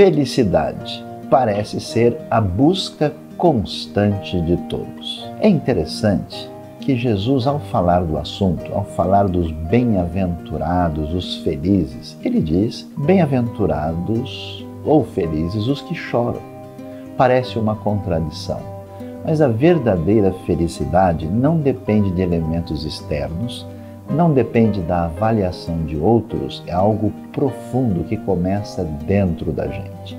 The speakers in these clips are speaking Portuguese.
Felicidade parece ser a busca constante de todos. É interessante que Jesus, ao falar do assunto, ao falar dos bem-aventurados, os felizes, ele diz: bem-aventurados ou felizes os que choram. Parece uma contradição, mas a verdadeira felicidade não depende de elementos externos, não depende da avaliação de outros, é algo profundo que começa dentro da gente.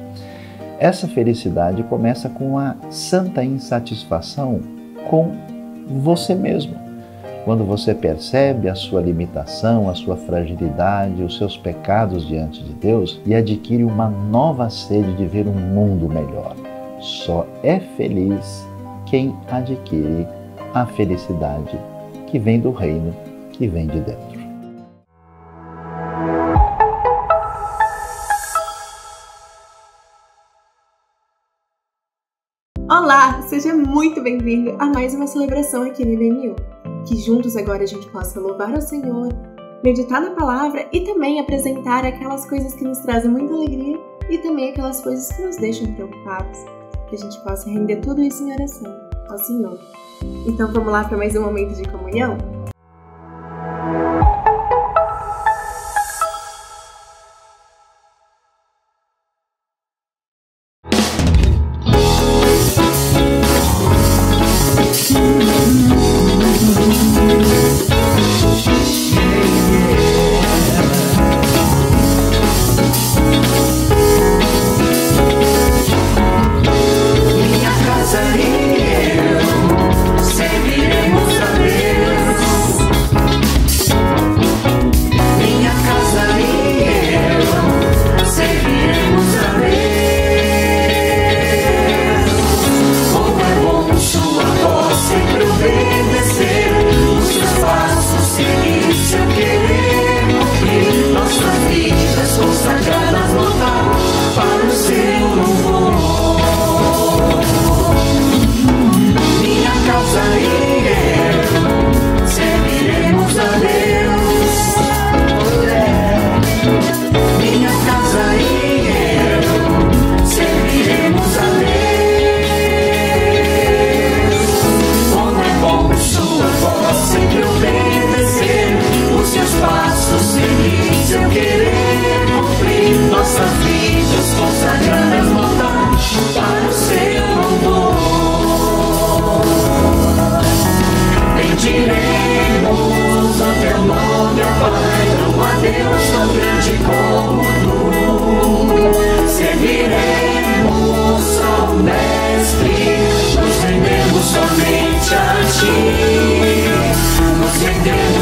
Essa felicidade começa com a santa insatisfação com você mesmo. Quando você percebe a sua limitação, a sua fragilidade, os seus pecados diante de Deus e adquire uma nova sede de ver um mundo melhor. Só é feliz quem adquire a felicidade que vem do reino, que vem de dentro. Olá, seja muito bem-vindo a mais uma celebração aqui no IBMU. Que juntos agora a gente possa louvar ao Senhor, meditar na palavra e também apresentar aquelas coisas que nos trazem muita alegria e também aquelas coisas que nos deixam preocupados. Que a gente possa render tudo isso em oração ao Senhor. Então vamos lá para mais um momento de comunhão?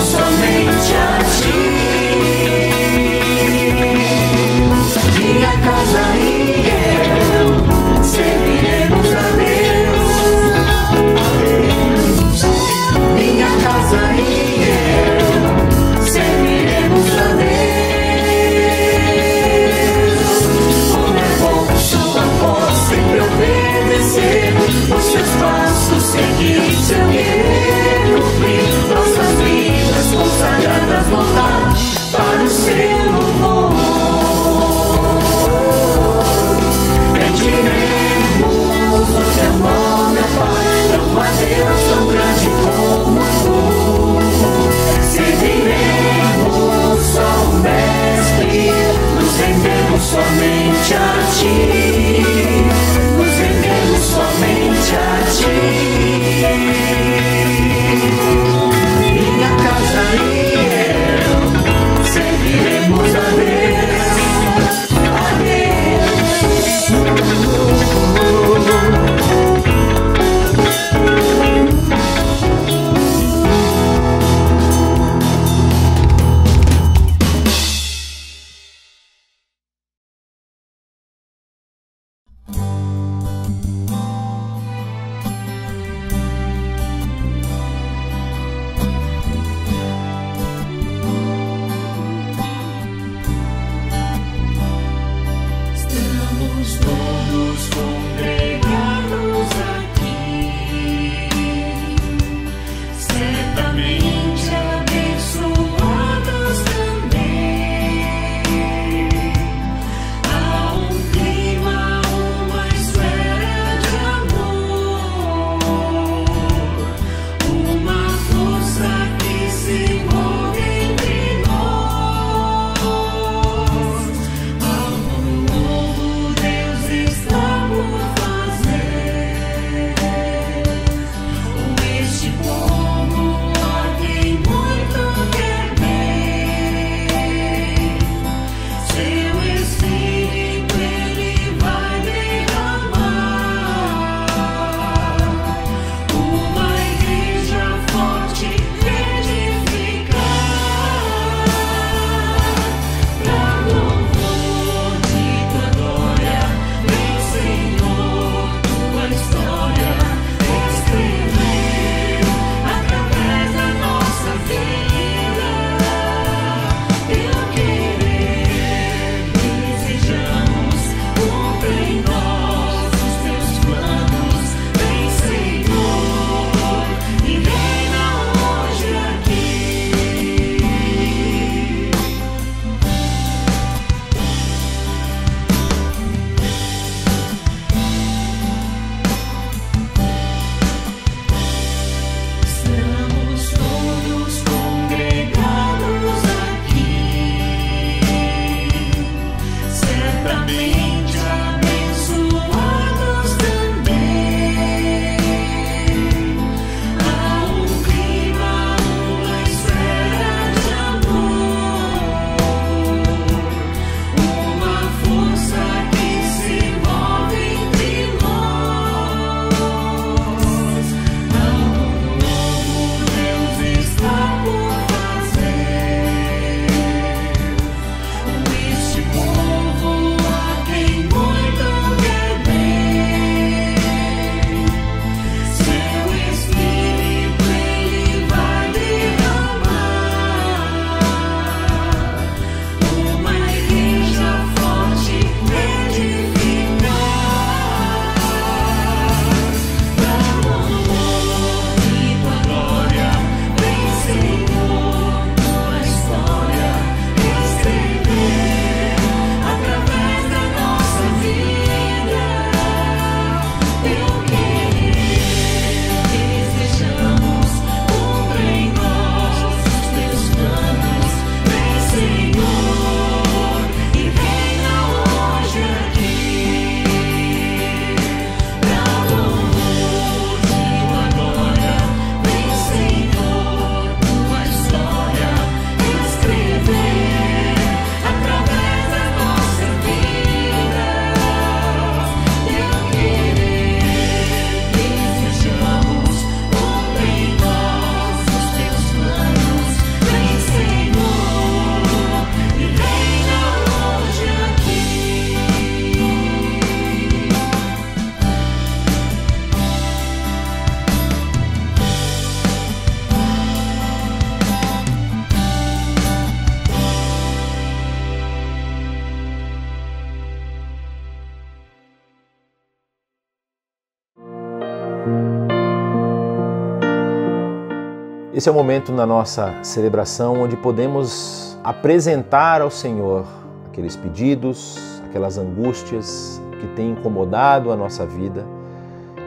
Somente a ti. Esse é o momento na nossa celebração onde podemos apresentar ao Senhor aqueles pedidos, aquelas angústias que têm incomodado a nossa vida.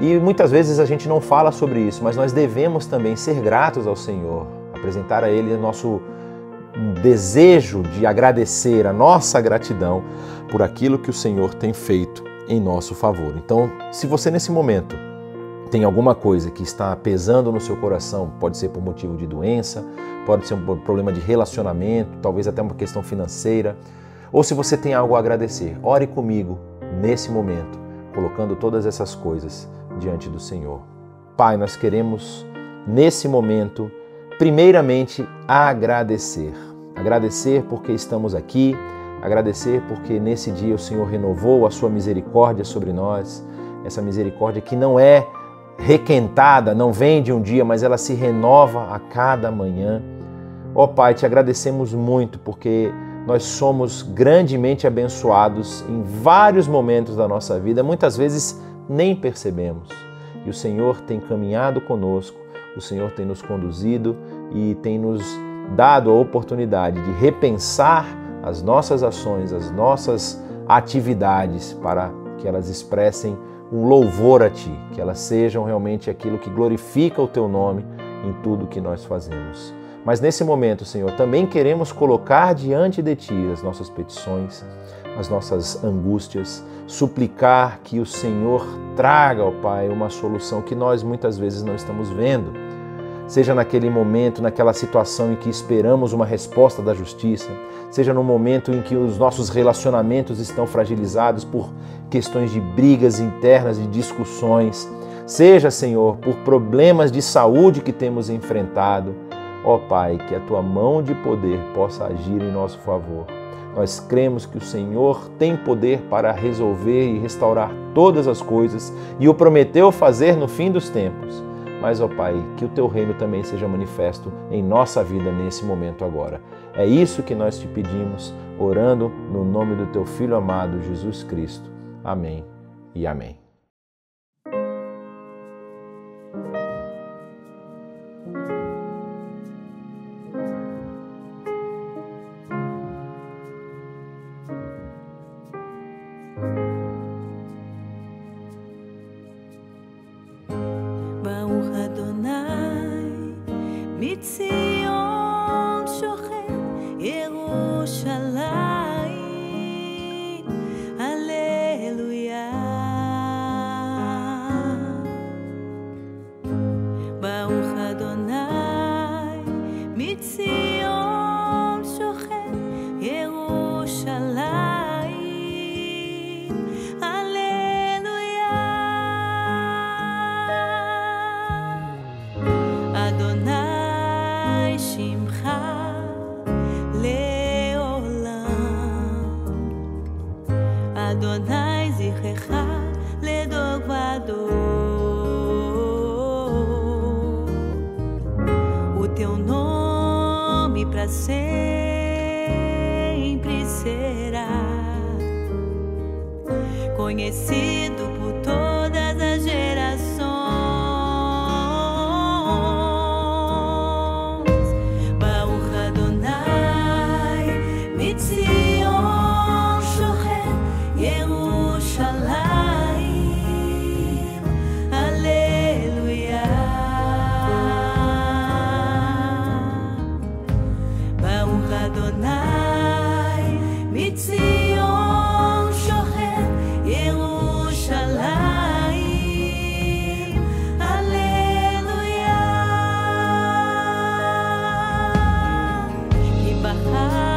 E muitas vezes a gente não fala sobre isso, mas nós devemos também ser gratos ao Senhor, apresentar a Ele o nosso desejo de agradecer, a nossa gratidão por aquilo que o Senhor tem feito em nosso favor. Então, se você nesse momento tem alguma coisa que está pesando no seu coração, pode ser por motivo de doença, pode ser um problema de relacionamento, talvez até uma questão financeira, ou se você tem algo a agradecer, ore comigo nesse momento, colocando todas essas coisas diante do Senhor. Pai, nós queremos nesse momento, primeiramente, agradecer. Agradecer porque estamos aqui, agradecer porque nesse dia o Senhor renovou a sua misericórdia sobre nós, essa misericórdia que não é requentada, não vem de um dia, mas ela se renova a cada manhã. Ó Pai, te agradecemos muito porque nós somos grandemente abençoados em vários momentos da nossa vida, muitas vezes nem percebemos. E o Senhor tem caminhado conosco, o Senhor tem nos conduzido e tem nos dado a oportunidade de repensar as nossas ações, as nossas atividades para que elas expressem um louvor a Ti, que elas sejam realmente aquilo que glorifica o Teu nome em tudo que nós fazemos. Mas nesse momento, Senhor, também queremos colocar diante de Ti as nossas petições, as nossas angústias, suplicar que o Senhor traga, ó Pai, uma solução que nós muitas vezes não estamos vendo. Seja naquele momento, naquela situação em que esperamos uma resposta da justiça, seja no momento em que os nossos relacionamentos estão fragilizados por questões de brigas internas, de discussões, seja, Senhor, por problemas de saúde que temos enfrentado. Ó Pai, que a Tua mão de poder possa agir em nosso favor. Nós cremos que o Senhor tem poder para resolver e restaurar todas as coisas e o prometeu fazer no fim dos tempos. Mas, ó Pai, que o Teu reino também seja manifesto em nossa vida nesse momento agora. É isso que nós te pedimos, orando no nome do Teu Filho amado, Jesus Cristo. Amém e amém. מציון שוכן ירושלים, הללויה. ברוך אדוני, מציון שוכן ירושלים, הללויה. אדוני שמך לעולם, אדוני זכרך לדור ודור, o teu nome para sempre será conhecido por todas as gerações. ציון שוכן ירושלים, הללויה. ברוך אדוני, מציון שוכן ירושלים, הללויה. כי בחר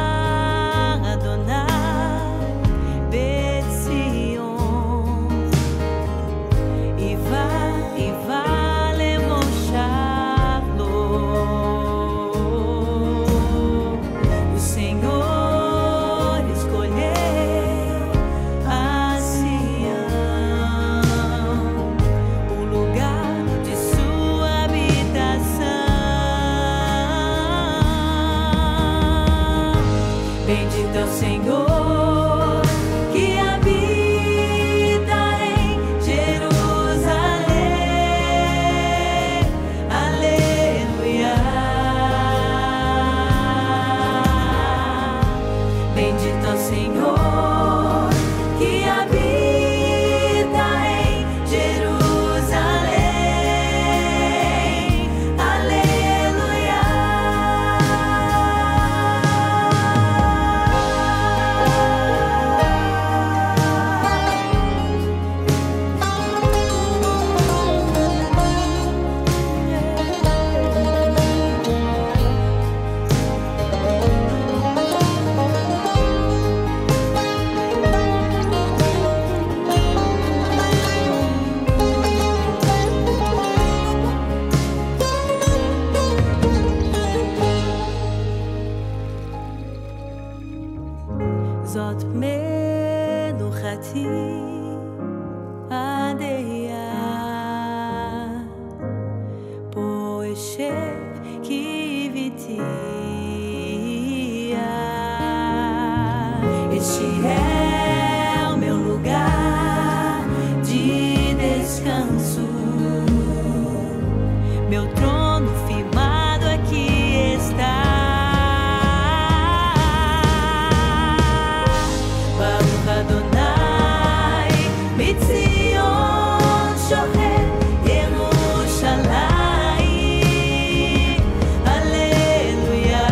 bendito é o Senhor que habita em Jerusalém, aleluia. Bendito o Senhor que habita em Jerusalém. Aleluia. זאת מנוחתי עד אהיה, פה אשב קיוויתי. Este é o meu lugar de descanso, meu trono firmado aqui está. Baruch Adonai, Mitzion shohet Yerushalayim. Aleluia.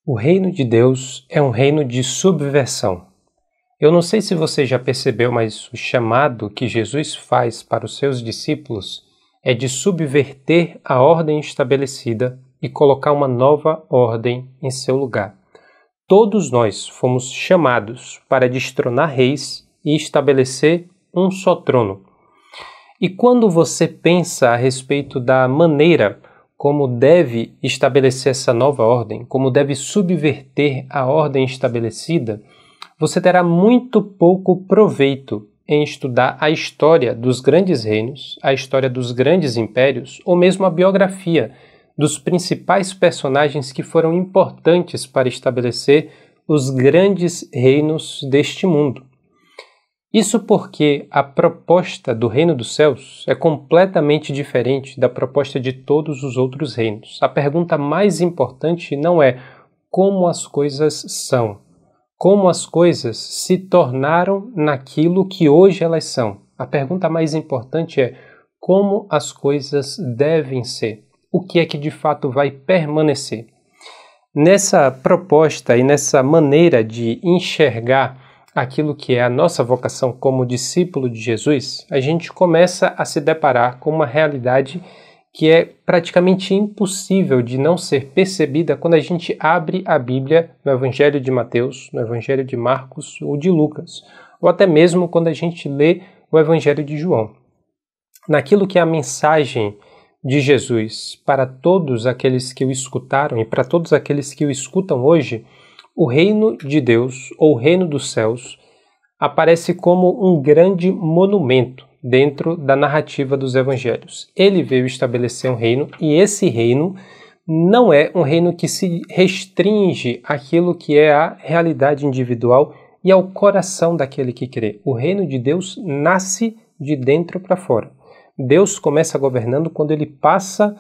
O reino de Deus é um reino de subversão. Eu não sei se você já percebeu, mas o chamado que Jesus faz para os seus discípulos é de subverter a ordem estabelecida e colocar uma nova ordem em seu lugar. Todos nós fomos chamados para destronar reis e estabelecer um só trono. E quando você pensa a respeito da maneira como deve estabelecer essa nova ordem, como deve subverter a ordem estabelecida, você terá muito pouco proveito em estudar a história dos grandes reinos, a história dos grandes impérios, ou mesmo a biografia dos principais personagens que foram importantes para estabelecer os grandes reinos deste mundo. Isso porque a proposta do reino dos céus é completamente diferente da proposta de todos os outros reinos. A pergunta mais importante não é como as coisas são, como as coisas se tornaram naquilo que hoje elas são. A pergunta mais importante é como as coisas devem ser, o que é que de fato vai permanecer. Nessa proposta e nessa maneira de enxergar aquilo que é a nossa vocação como discípulo de Jesus, a gente começa a se deparar com uma realidade que é praticamente impossível de não ser percebida quando a gente abre a Bíblia no Evangelho de Mateus, no Evangelho de Marcos ou de Lucas, ou até mesmo quando a gente lê o Evangelho de João. Naquilo que é a mensagem de Jesus para todos aqueles que o escutaram e para todos aqueles que o escutam hoje, o reino de Deus, ou o reino dos céus, aparece como um grande monumento dentro da narrativa dos evangelhos. Ele veio estabelecer um reino, e esse reino não é um reino que se restringe àquilo que é a realidade individual e ao coração daquele que crê. O reino de Deus nasce de dentro para fora. Deus começa governando quando ele passa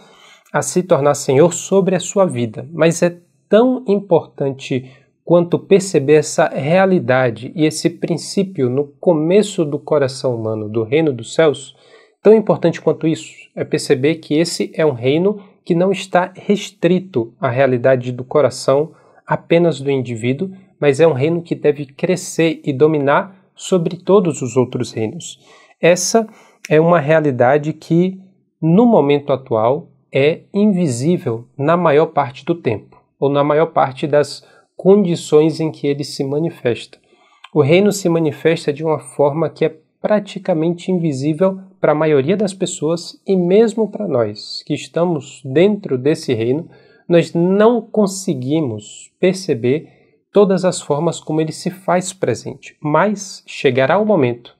a se tornar Senhor sobre a sua vida, mas é tão importante quanto perceber essa realidade e esse princípio no começo do coração humano do reino dos céus, tão importante quanto isso é perceber que esse é um reino que não está restrito à realidade do coração apenas do indivíduo, mas é um reino que deve crescer e dominar sobre todos os outros reinos. Essa é uma realidade que, no momento atual, é invisível na maior parte do tempo, ou na maior parte das condições em que ele se manifesta. O reino se manifesta de uma forma que é praticamente invisível para a maioria das pessoas, e mesmo para nós que estamos dentro desse reino, nós não conseguimos perceber todas as formas como ele se faz presente. Mas chegará o momento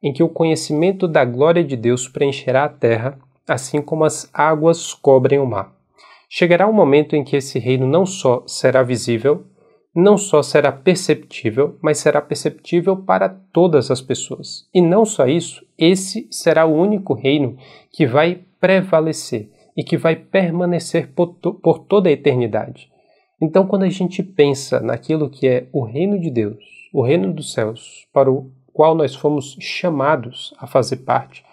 em que o conhecimento da glória de Deus preencherá a terra, assim como as águas cobrem o mar. Chegará um momento em que esse reino não só será visível, não só será perceptível, mas será perceptível para todas as pessoas. E não só isso, esse será o único reino que vai prevalecer e que vai permanecer por toda a eternidade. Então, quando a gente pensa naquilo que é o reino de Deus, o reino dos céus, para o qual nós fomos chamados a fazer parte,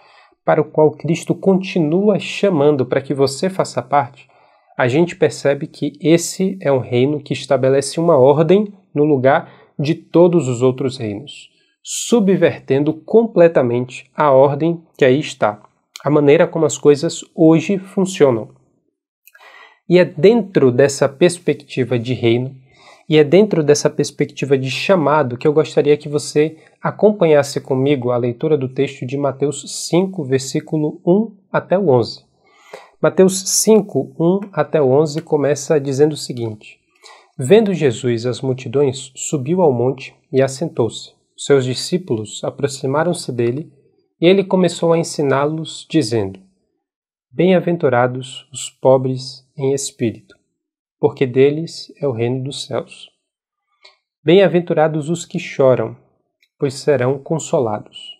para o qual Cristo continua chamando para que você faça parte, a gente percebe que esse é um reino que estabelece uma ordem no lugar de todos os outros reinos, subvertendo completamente a ordem que aí está, a maneira como as coisas hoje funcionam. E é dentro dessa perspectiva de reino, e é dentro dessa perspectiva de chamado que eu gostaria que você acompanhasse comigo a leitura do texto de Mateus 5, versículo 1 até o 11. Mateus 5, 1 até 11 começa dizendo o seguinte: Vendo Jesus as multidões, subiu ao monte e assentou-se. Os seus discípulos aproximaram-se dele e ele começou a ensiná-los, dizendo: Bem-aventurados os pobres em espírito, porque deles é o reino dos céus. Bem-aventurados os que choram, pois serão consolados.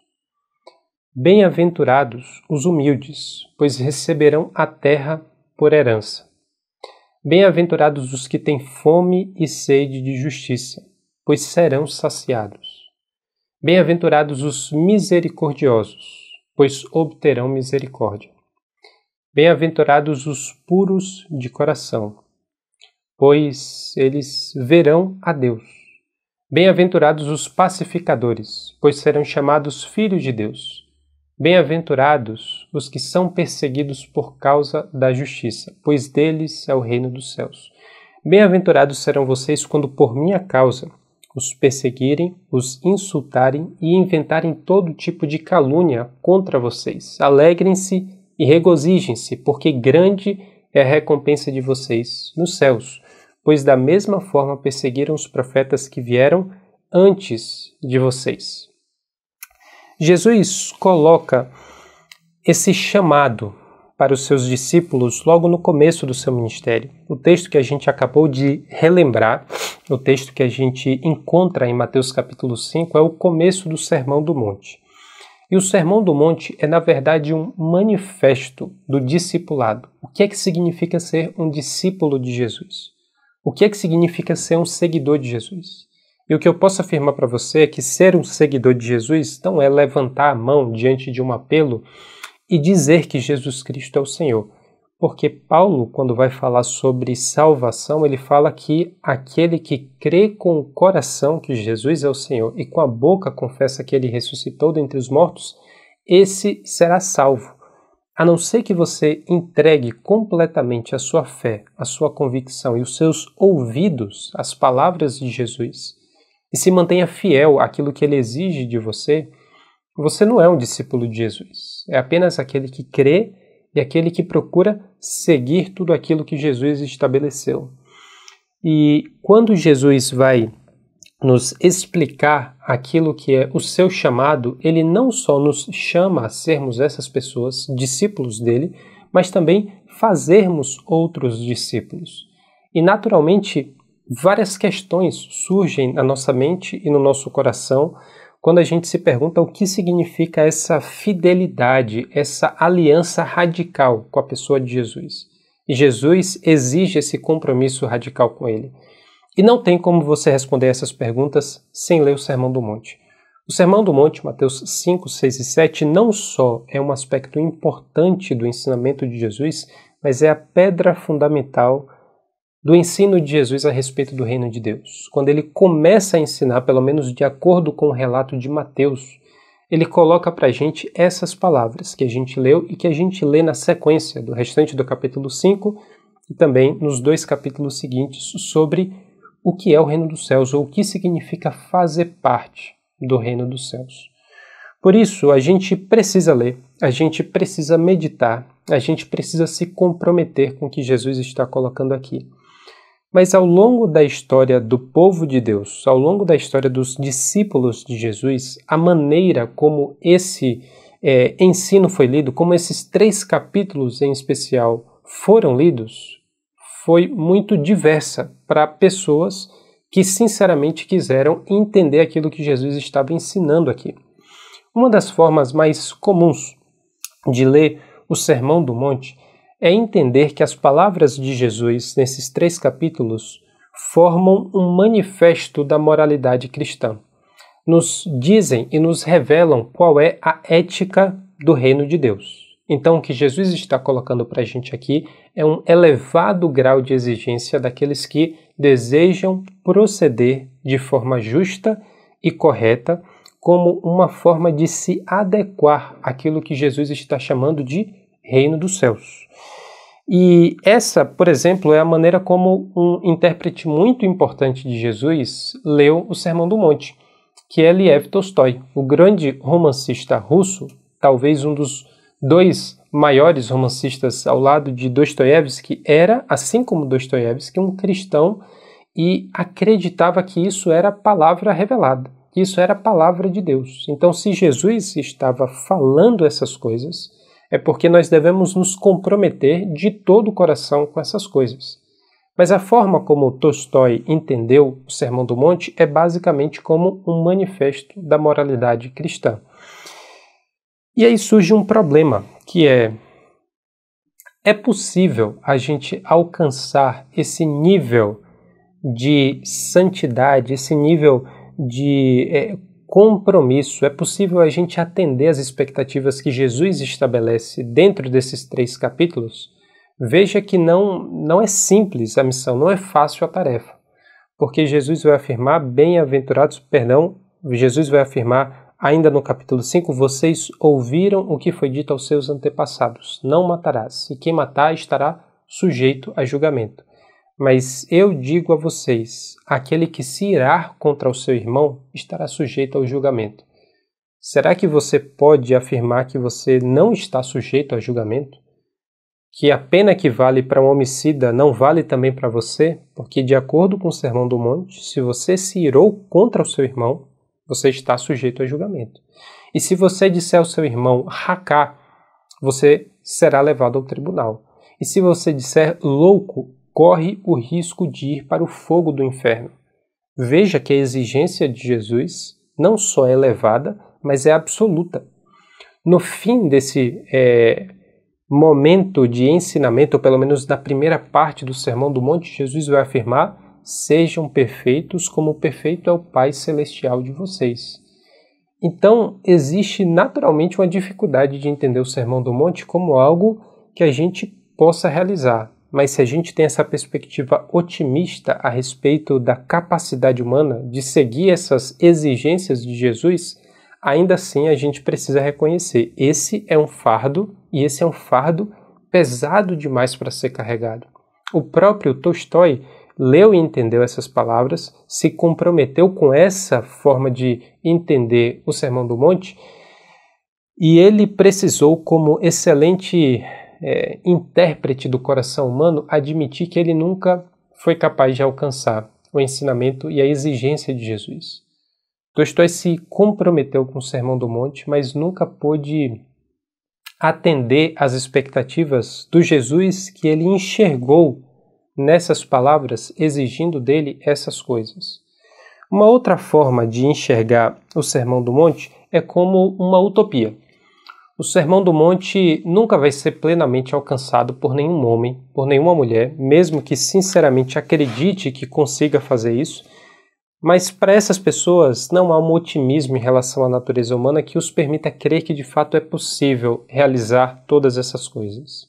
Bem-aventurados os humildes, pois receberão a terra por herança. Bem-aventurados os que têm fome e sede de justiça, pois serão saciados. Bem-aventurados os misericordiosos, pois obterão misericórdia. Bem-aventurados os puros de coração, pois eles verão a Deus. Bem-aventurados os pacificadores, pois serão chamados filhos de Deus. Bem-aventurados os que são perseguidos por causa da justiça, pois deles é o reino dos céus. Bem-aventurados serão vocês quando por minha causa os perseguirem, os insultarem e inventarem todo tipo de calúnia contra vocês. Alegrem-se e regozijem-se, porque grande é a recompensa de vocês nos céus, pois da mesma forma perseguiram os profetas que vieram antes de vocês. Jesus coloca esse chamado para os seus discípulos logo no começo do seu ministério. O texto que a gente acabou de relembrar, o texto que a gente encontra em Mateus capítulo 5, é o começo do Sermão do Monte. E o Sermão do Monte é, na verdade, um manifesto do discipulado. O que é que significa ser um discípulo de Jesus? O que é que significa ser um seguidor de Jesus? E o que eu posso afirmar para você é que ser um seguidor de Jesus não é levantar a mão diante de um apelo e dizer que Jesus Cristo é o Senhor. Porque Paulo, quando vai falar sobre salvação, ele fala que aquele que crê com o coração que Jesus é o Senhor e com a boca confessa que ele ressuscitou dentre os mortos, esse será salvo. A não ser que você entregue completamente a sua fé, a sua convicção e os seus ouvidos às palavras de Jesus e se mantenha fiel àquilo que ele exige de você, você não é um discípulo de Jesus. É apenas aquele que crê e aquele que procura seguir tudo aquilo que Jesus estabeleceu. E quando Jesus vai nos explicar aquilo que é o seu chamado, ele não só nos chama a sermos essas pessoas, discípulos dele, mas também fazermos outros discípulos. E naturalmente, várias questões surgem na nossa mente e no nosso coração quando a gente se pergunta o que significa essa fidelidade, essa aliança radical com a pessoa de Jesus. E Jesus exige esse compromisso radical com ele. E não tem como você responder essas perguntas sem ler o Sermão do Monte. O Sermão do Monte, Mateus 5, 6 e 7, não só é um aspecto importante do ensinamento de Jesus, mas é a pedra fundamental do ensino de Jesus a respeito do reino de Deus. Quando ele começa a ensinar, pelo menos de acordo com o relato de Mateus, ele coloca para a gente essas palavras que a gente leu e que a gente lê na sequência do restante do capítulo 5 e também nos 2 capítulos seguintes sobre o que é o reino dos céus ou o que significa fazer parte do reino dos céus. Por isso, a gente precisa ler, a gente precisa meditar, a gente precisa se comprometer com o que Jesus está colocando aqui. Mas ao longo da história do povo de Deus, ao longo da história dos discípulos de Jesus, a maneira como esse ensino foi lido, como esses 3 capítulos em especial foram lidos, foi muito diversa para pessoas que sinceramente quiseram entender aquilo que Jesus estava ensinando aqui. Uma das formas mais comuns de ler o Sermão do Monte é entender que as palavras de Jesus nesses 3 capítulos formam um manifesto da moralidade cristã. Nos dizem e nos revelam qual é a ética do reino de Deus. Então, o que Jesus está colocando para a gente aqui é um elevado grau de exigência daqueles que desejam proceder de forma justa e correta, como uma forma de se adequar àquilo que Jesus está chamando de reino dos céus. E essa, por exemplo, é a maneira como um intérprete muito importante de Jesus leu o Sermão do Monte, que é Lev Tolstói, o grande romancista russo, talvez um dos 2 maiores romancistas ao lado de Dostoiévski, era, assim como Dostoiévski, um cristão e acreditava que isso era a palavra revelada, que isso era a palavra de Deus. Então, se Jesus estava falando essas coisas, é porque nós devemos nos comprometer de todo o coração com essas coisas. Mas a forma como Tolstói entendeu o Sermão do Monte é basicamente como um manifesto da moralidade cristã. E aí surge um problema, que é possível a gente alcançar esse nível de santidade, esse nível de compromisso, é possível a gente atender às expectativas que Jesus estabelece dentro desses 3 capítulos, Veja que não é simples a missão, não é fácil a tarefa, porque Jesus vai afirmar, Jesus vai afirmar ainda no capítulo 5, vocês ouviram o que foi dito aos seus antepassados, não matarás, e quem matar estará sujeito a julgamento. Mas eu digo a vocês, aquele que se irar contra o seu irmão estará sujeito ao julgamento. Será que você pode afirmar que você não está sujeito a julgamento? Que a pena que vale para um homicida não vale também para você? Porque, de acordo com o Sermão do Monte, se você se irou contra o seu irmão, você está sujeito a julgamento. E se você disser ao seu irmão racá, você será levado ao tribunal. E se você disser louco, corre o risco de ir para o fogo do inferno. Veja que a exigência de Jesus não só é elevada, mas é absoluta. No fim desse momento de ensinamento, ou pelo menos na primeira parte do Sermão do Monte, Jesus vai afirmar: sejam perfeitos como o perfeito é o Pai Celestial de vocês. Então, existe naturalmente uma dificuldade de entender o Sermão do Monte como algo que a gente possa realizar. Mas se a gente tem essa perspectiva otimista a respeito da capacidade humana de seguir essas exigências de Jesus, ainda assim a gente precisa reconhecer, esse é um fardo, e esse é um fardo pesado demais para ser carregado. O próprio Tolstói leu e entendeu essas palavras, se comprometeu com essa forma de entender o Sermão do Monte, e ele precisou, como excelente intérprete do coração humano, admitir que ele nunca foi capaz de alcançar o ensinamento e a exigência de Jesus. Tolstói se comprometeu com o Sermão do Monte, mas nunca pôde atender às expectativas do Jesus que ele enxergou nessas palavras, exigindo dele essas coisas. Uma outra forma de enxergar o Sermão do Monte é como uma utopia. O Sermão do Monte nunca vai ser plenamente alcançado por nenhum homem, por nenhuma mulher, mesmo que sinceramente acredite que consiga fazer isso, mas para essas pessoas não há um otimismo em relação à natureza humana que os permita crer que de fato é possível realizar todas essas coisas.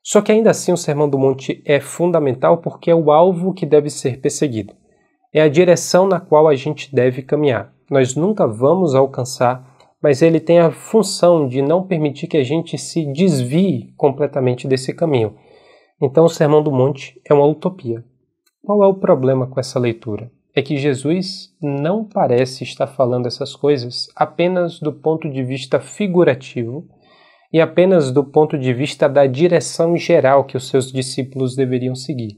Só que ainda assim o Sermão do Monte é fundamental porque é o alvo que deve ser perseguido. É a direção na qual a gente deve caminhar. Nós nunca vamos alcançar, mas ele tem a função de não permitir que a gente se desvie completamente desse caminho. Então o Sermão do Monte é uma utopia. Qual é o problema com essa leitura? É que Jesus não parece estar falando essas coisas apenas do ponto de vista figurativo e apenas do ponto de vista da direção geral que os seus discípulos deveriam seguir.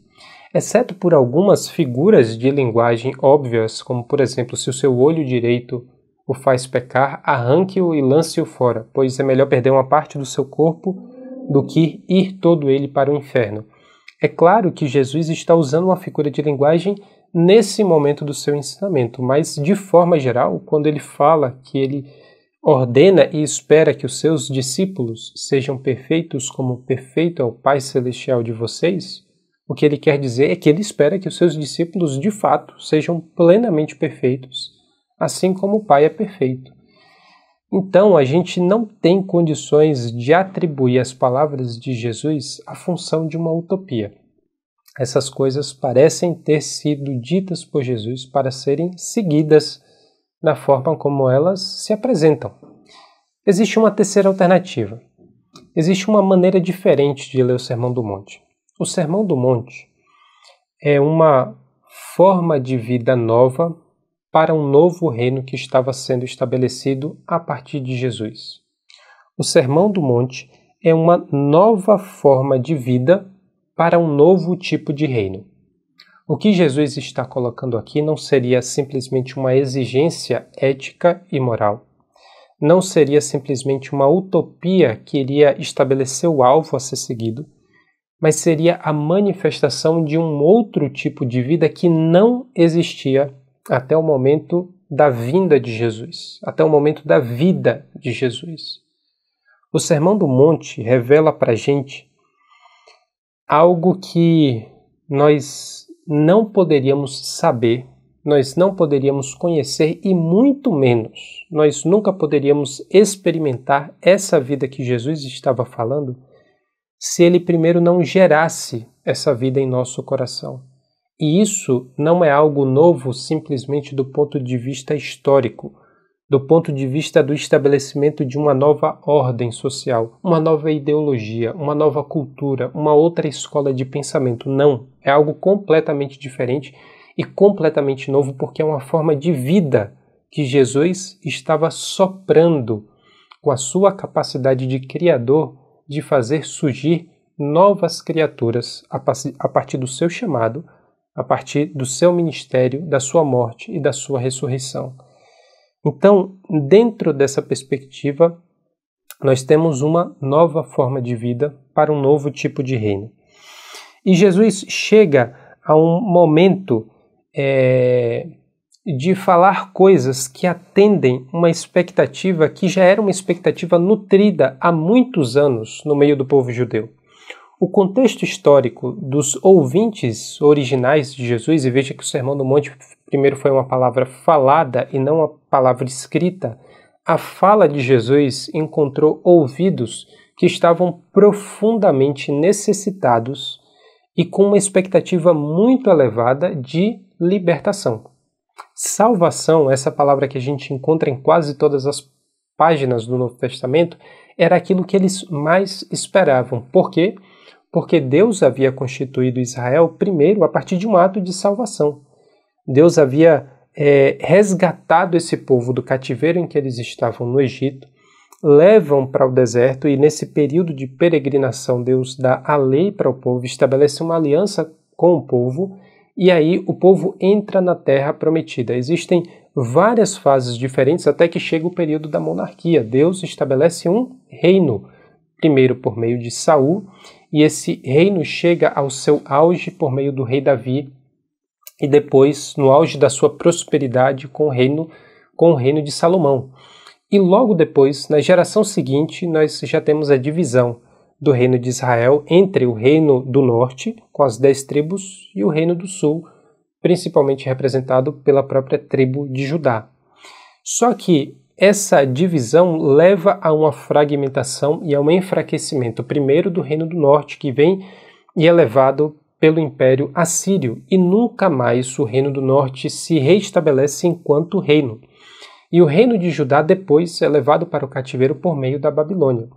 Exceto por algumas figuras de linguagem óbvias, como por exemplo, se o seu olho direito o faz pecar, arranque-o e lance-o fora, pois é melhor perder uma parte do seu corpo do que ir todo ele para o inferno. É claro que Jesus está usando uma figura de linguagem nesse momento do seu ensinamento, mas de forma geral, quando ele fala que ele ordena e espera que os seus discípulos sejam perfeitos como perfeito é o Pai Celestial de vocês, o que ele quer dizer é que ele espera que os seus discípulos de fato sejam plenamente perfeitos, assim como o Pai é perfeito. Então, a gente não tem condições de atribuir às palavras de Jesus a função de uma utopia. Essas coisas parecem ter sido ditas por Jesus para serem seguidas na forma como elas se apresentam. Existe uma terceira alternativa. Existe uma maneira diferente de ler o Sermão do Monte. O Sermão do Monte é uma forma de vida nova para um novo reino que estava sendo estabelecido a partir de Jesus. O Sermão do Monte é uma nova forma de vida para um novo tipo de reino. O que Jesus está colocando aqui não seria simplesmente uma exigência ética e moral. Não seria simplesmente uma utopia que iria estabelecer o alvo a ser seguido, mas seria a manifestação de um outro tipo de vida que não existia até o momento da vinda de Jesus, até o momento da vida de Jesus. O Sermão do Monte revela para a gente algo que nós não poderíamos saber, nós não poderíamos conhecer e muito menos, nós nunca poderíamos experimentar essa vida que Jesus estava falando se ele primeiro não gerasse essa vida em nosso coração. E isso não é algo novo simplesmente do ponto de vista histórico, do ponto de vista do estabelecimento de uma nova ordem social, uma nova ideologia, uma nova cultura, uma outra escola de pensamento. Não, é algo completamente diferente e completamente novo, porque é uma forma de vida que Jesus estava soprando com a sua capacidade de criador de fazer surgir novas criaturas a partir do seu chamado, a partir do seu ministério, da sua morte e da sua ressurreição. Então, dentro dessa perspectiva, nós temos uma nova forma de vida para um novo tipo de reino. E Jesus chega a um momento de falar coisas que atendem uma expectativa que já era uma expectativa nutrida há muitos anos no meio do povo judeu. O contexto histórico dos ouvintes originais de Jesus, e veja que o Sermão do Monte primeiro foi uma palavra falada e não uma palavra escrita, a fala de Jesus encontrou ouvidos que estavam profundamente necessitados e com uma expectativa muito elevada de libertação. Salvação, essa palavra que a gente encontra em quase todas as páginas do Novo Testamento, era aquilo que eles mais esperavam. Por quê? Porque Deus havia constituído Israel primeiro a partir de um ato de salvação. Deus havia resgatado esse povo do cativeiro em que eles estavam no Egito, levam para o deserto e nesse período de peregrinação Deus dá a lei para o povo, estabelece uma aliança com o povo e aí o povo entra na terra prometida. Existem várias fases diferentes até que chega o período da monarquia. Deus estabelece um reino, primeiro por meio de Saul, e esse reino chega ao seu auge por meio do rei Davi e depois no auge da sua prosperidade com o reino de Salomão. E logo depois, na geração seguinte, nós já temos a divisão do reino de Israel entre o reino do norte, com as 10 tribos, e o reino do sul, principalmente representado pela própria tribo de Judá. Só que essa divisão leva a uma fragmentação e a um enfraquecimento, primeiro do reino do norte, que vem e é levado pelo Império Assírio, e nunca mais o reino do norte se reestabelece enquanto reino. E o reino de Judá depois é levado para o cativeiro por meio da Babilônia.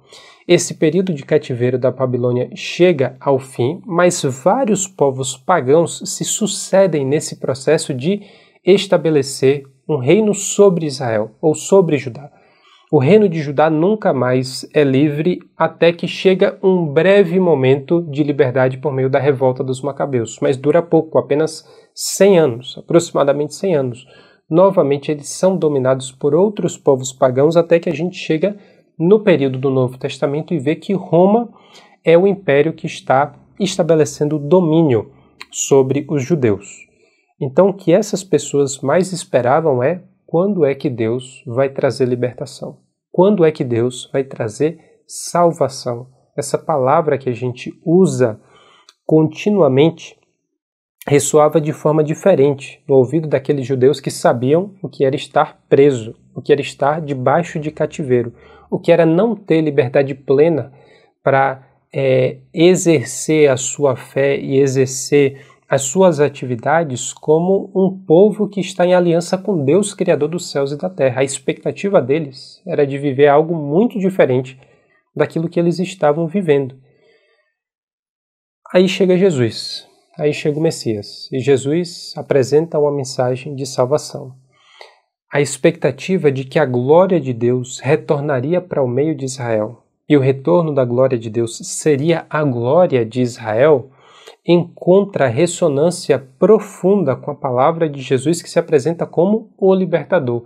Esse período de cativeiro da Babilônia chega ao fim, mas vários povos pagãos se sucedem nesse processo de estabelecer um reino sobre Israel, ou sobre Judá. O reino de Judá nunca mais é livre até que chega um breve momento de liberdade por meio da revolta dos Macabeus, mas dura pouco, apenas 100 anos, aproximadamente 100 anos. Novamente eles são dominados por outros povos pagãos até que a gente chega no período do Novo Testamento e vê que Roma é o império que está estabelecendo domínio sobre os judeus. Então o que essas pessoas mais esperavam é: quando é que Deus vai trazer libertação? Quando é que Deus vai trazer salvação? Essa palavra que a gente usa continuamente ressoava de forma diferente no ouvido daqueles judeus que sabiam o que era estar preso, o que era estar debaixo de cativeiro, o que era não ter liberdade plena para exercer a sua fé e exercer as suas atividades como um povo que está em aliança com Deus, Criador dos céus e da terra. A expectativa deles era de viver algo muito diferente daquilo que eles estavam vivendo. Aí chega Jesus. Aí chega o Messias, e Jesus apresenta uma mensagem de salvação. A expectativa de que a glória de Deus retornaria para o meio de Israel, e o retorno da glória de Deus seria a glória de Israel, encontra ressonância profunda com a palavra de Jesus que se apresenta como o libertador,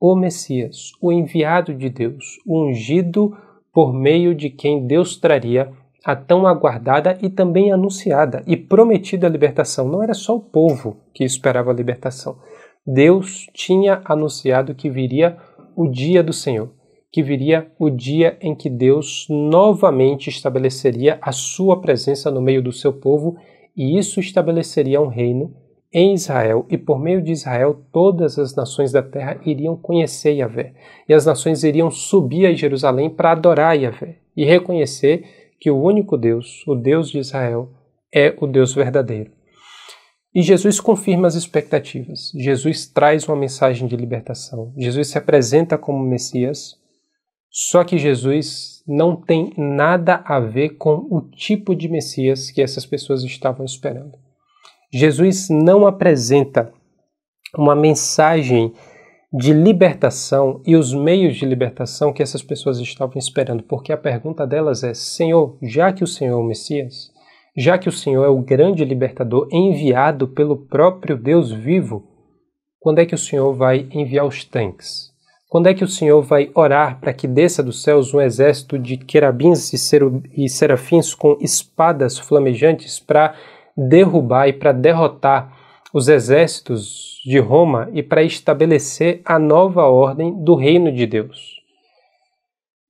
o Messias, o enviado de Deus, o ungido por meio de quem Deus traria a tão aguardada e também anunciada e prometida libertação. Não era só o povo que esperava a libertação. Deus tinha anunciado que viria o dia do Senhor, que viria o dia em que Deus novamente estabeleceria a sua presença no meio do seu povo, e isso estabeleceria um reino em Israel, e por meio de Israel todas as nações da terra iriam conhecer Yahvé, e as nações iriam subir a Jerusalém para adorar Yahvé e reconhecer que o único Deus, o Deus de Israel, é o Deus verdadeiro. E Jesus confirma as expectativas. Jesus traz uma mensagem de libertação. Jesus se apresenta como Messias, só que Jesus não tem nada a ver com o tipo de Messias que essas pessoas estavam esperando. Jesus não apresenta uma mensagem de libertação e os meios de libertação que essas pessoas estavam esperando, porque a pergunta delas é: Senhor, já que o Senhor é o Messias, já que o Senhor é o grande libertador enviado pelo próprio Deus vivo, quando é que o Senhor vai enviar os tanques? Quando é que o Senhor vai orar para que desça dos céus um exército de querubins e serafins com espadas flamejantes para derrubar e para derrotar os exércitos de Roma e para estabelecer a nova ordem do reino de Deus?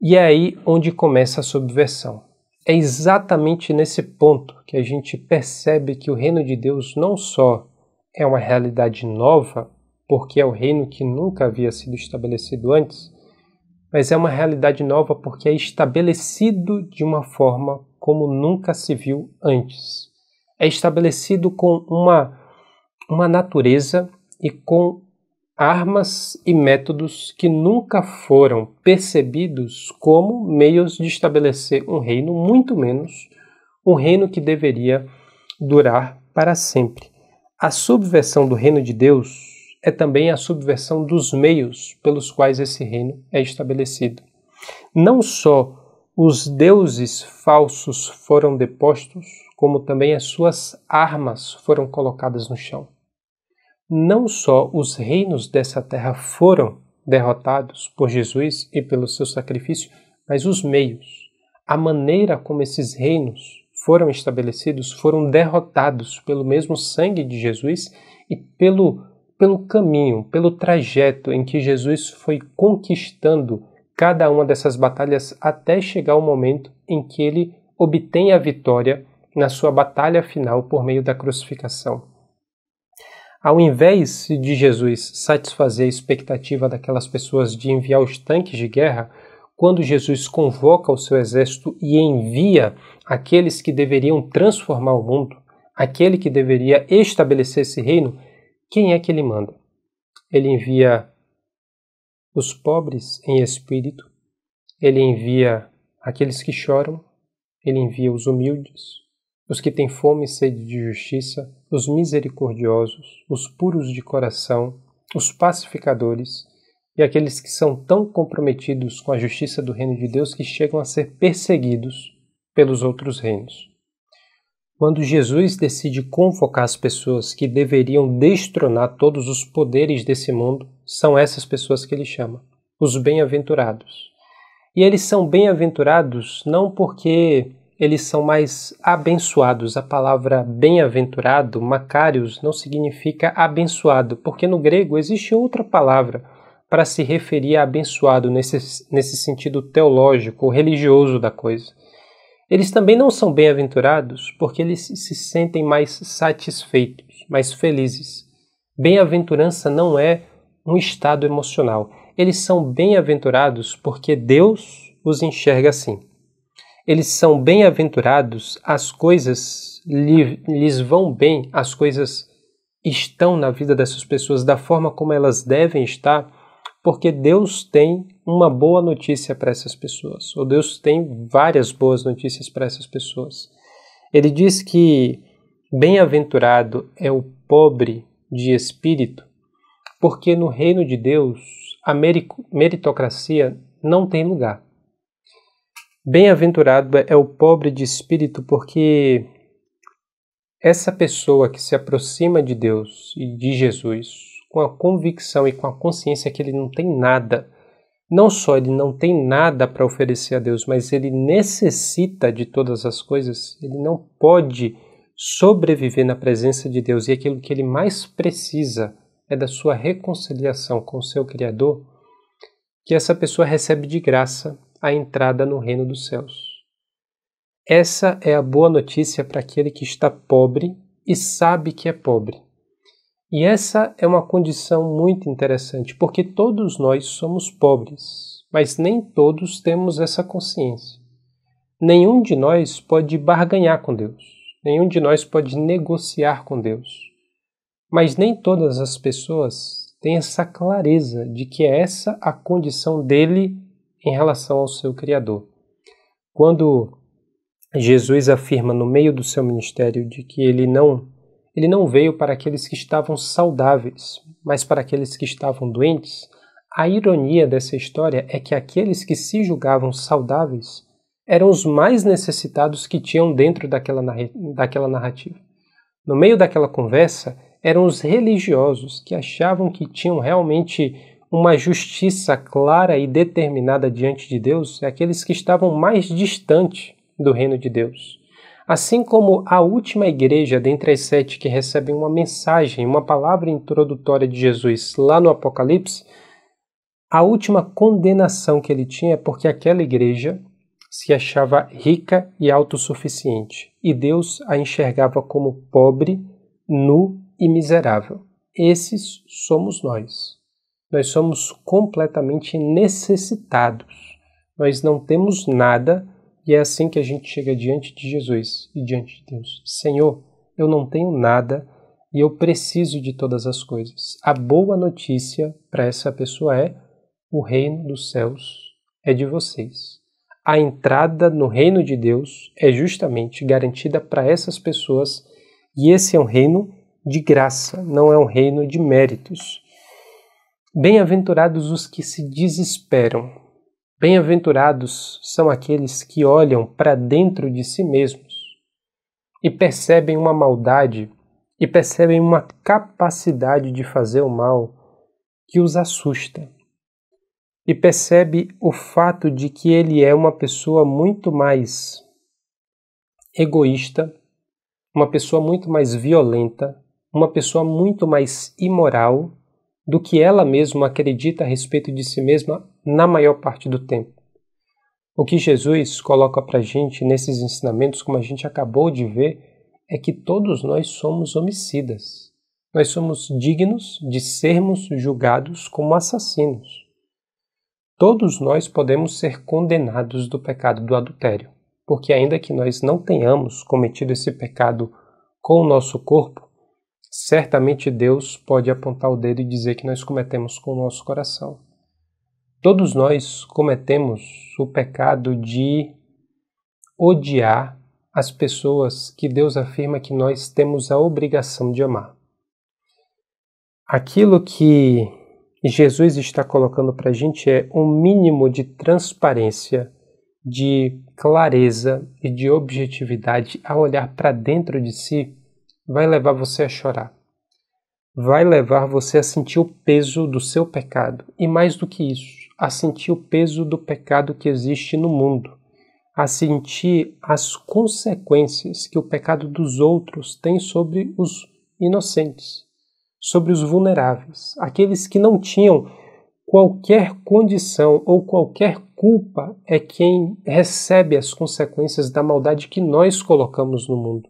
E é aí onde começa a subversão. É exatamente nesse ponto que a gente percebe que o reino de Deus não só é uma realidade nova, porque é o reino que nunca havia sido estabelecido antes, mas é uma realidade nova porque é estabelecido de uma forma como nunca se viu antes. É estabelecido com uma natureza e com armas e métodos que nunca foram percebidos como meios de estabelecer um reino, muito menos um reino que deveria durar para sempre. A subversão do reino de Deus é também a subversão dos meios pelos quais esse reino é estabelecido. Não só os deuses falsos foram depostos, como também as suas armas foram colocadas no chão. Não só os reinos dessa terra foram derrotados por Jesus e pelo seu sacrifício, mas os meios, a maneira como esses reinos foram estabelecidos, foram derrotados pelo mesmo sangue de Jesus e pelo caminho, pelo trajeto em que Jesus foi conquistando cada uma dessas batalhas até chegar ao momento em que ele obtém a vitória na sua batalha final por meio da crucificação. Ao invés de Jesus satisfazer a expectativa daquelas pessoas de enviar os tanques de guerra, quando Jesus convoca o seu exército e envia aqueles que deveriam transformar o mundo, aquele que deveria estabelecer esse reino, quem é que ele manda? Ele envia os pobres em espírito, ele envia aqueles que choram, ele envia os humildes, os que têm fome e sede de justiça, os misericordiosos, os puros de coração, os pacificadores e aqueles que são tão comprometidos com a justiça do reino de Deus que chegam a ser perseguidos pelos outros reinos. Quando Jesus decide convocar as pessoas que deveriam destronar todos os poderes desse mundo, são essas pessoas que ele chama, os bem-aventurados. E eles são bem-aventurados não porque eles são mais abençoados. A palavra bem-aventurado, makarios, não significa abençoado, porque no grego existe outra palavra para se referir a abençoado nesse sentido teológico ou religioso da coisa. Eles também não são bem-aventurados porque eles se sentem mais satisfeitos, mais felizes. Bem-aventurança não é um estado emocional. Eles são bem-aventurados porque Deus os enxerga assim. Eles são bem-aventurados, as coisas lhes vão bem, as coisas estão na vida dessas pessoas da forma como elas devem estar, porque Deus tem uma boa notícia para essas pessoas, ou Deus tem várias boas notícias para essas pessoas. Ele diz que bem-aventurado é o pobre de espírito, porque no reino de Deus a meritocracia não tem lugar. Bem-aventurado é o pobre de espírito porque essa pessoa que se aproxima de Deus e de Jesus com a convicção e com a consciência que ele não tem nada, não só ele não tem nada para oferecer a Deus, mas ele necessita de todas as coisas, ele não pode sobreviver na presença de Deus e aquilo que ele mais precisa é da sua reconciliação com o seu Criador, que essa pessoa recebe de graça a entrada no reino dos céus. Essa é a boa notícia para aquele que está pobre e sabe que é pobre. E essa é uma condição muito interessante, porque todos nós somos pobres, mas nem todos temos essa consciência. Nenhum de nós pode barganhar com Deus. Nenhum de nós pode negociar com Deus. Mas nem todas as pessoas têm essa clareza de que é essa a condição dele em relação ao seu Criador. Quando Jesus afirma no meio do seu ministério de que ele não veio para aqueles que estavam saudáveis, mas para aqueles que estavam doentes, a ironia dessa história é que aqueles que se julgavam saudáveis eram os mais necessitados que tinham dentro daquela narrativa. No meio daquela conversa, eram os religiosos que achavam que tinham realmente uma justiça clara e determinada diante de Deus, aqueles que estavam mais distantes do reino de Deus. Assim como a última igreja dentre as 7 que recebem uma mensagem, uma palavra introdutória de Jesus lá no Apocalipse, a última condenação que ele tinha é porque aquela igreja se achava rica e autossuficiente, e Deus a enxergava como pobre, nu e miserável. Esses somos nós. Nós somos completamente necessitados. Nós não temos nada, e é assim que a gente chega diante de Jesus e diante de Deus. Senhor, eu não tenho nada e eu preciso de todas as coisas. A boa notícia para essa pessoa é: o reino dos céus é de vocês. A entrada no reino de Deus é justamente garantida para essas pessoas, e esse é um reino de graça, não é um reino de méritos. Bem-aventurados os que se desesperam. Bem-aventurados são aqueles que olham para dentro de si mesmos e percebem uma maldade e percebem uma capacidade de fazer o mal que os assusta. E percebe o fato de que ele é uma pessoa muito mais egoísta, uma pessoa muito mais violenta, uma pessoa muito mais imoral do que ela mesma acredita a respeito de si mesma na maior parte do tempo. O que Jesus coloca para a gente nesses ensinamentos, como a gente acabou de ver, é que todos nós somos homicidas. Nós somos dignos de sermos julgados como assassinos. Todos nós podemos ser condenados do pecado do adultério, porque ainda que nós não tenhamos cometido esse pecado com o nosso corpo, certamente Deus pode apontar o dedo e dizer que nós cometemos com o nosso coração. Todos nós cometemos o pecado de odiar as pessoas que Deus afirma que nós temos a obrigação de amar. Aquilo que Jesus está colocando para a gente é um mínimo de transparência, de clareza e de objetividade ao olhar para dentro de si, vai levar você a chorar. Vai levar você a sentir o peso do seu pecado. E mais do que isso, a sentir o peso do pecado que existe no mundo. A sentir as consequências que o pecado dos outros tem sobre os inocentes, sobre os vulneráveis, aqueles que não tinham qualquer condição ou qualquer culpa, é quem recebe as consequências da maldade que nós colocamos no mundo.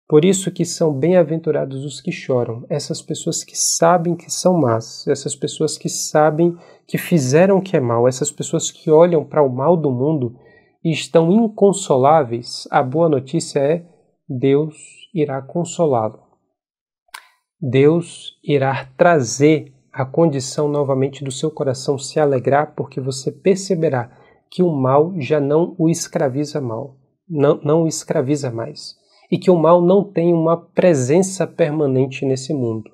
Por isso que são bem-aventurados os que choram, essas pessoas que sabem que são más, essas pessoas que sabem que fizeram o que é mal, essas pessoas que olham para o mal do mundo e estão inconsoláveis. A boa notícia é: Deus irá consolá-lo. Deus irá trazer a condição novamente do seu coração se alegrar, porque você perceberá que o mal já não o escraviza não o escraviza mais. E que o mal não tem uma presença permanente nesse mundo.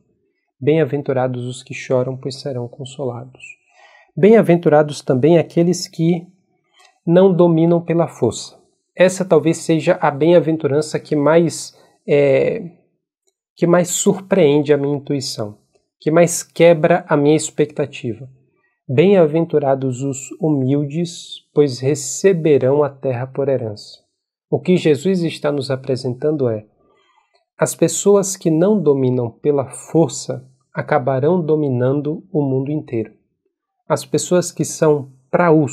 Bem-aventurados os que choram, pois serão consolados. Bem-aventurados também aqueles que não dominam pela força. Essa talvez seja a bem-aventurança que mais surpreende a minha intuição, que mais quebra a minha expectativa. Bem-aventurados os humildes, pois receberão a terra por herança. O que Jesus está nos apresentando é: as pessoas que não dominam pela força acabarão dominando o mundo inteiro. As pessoas que são praus,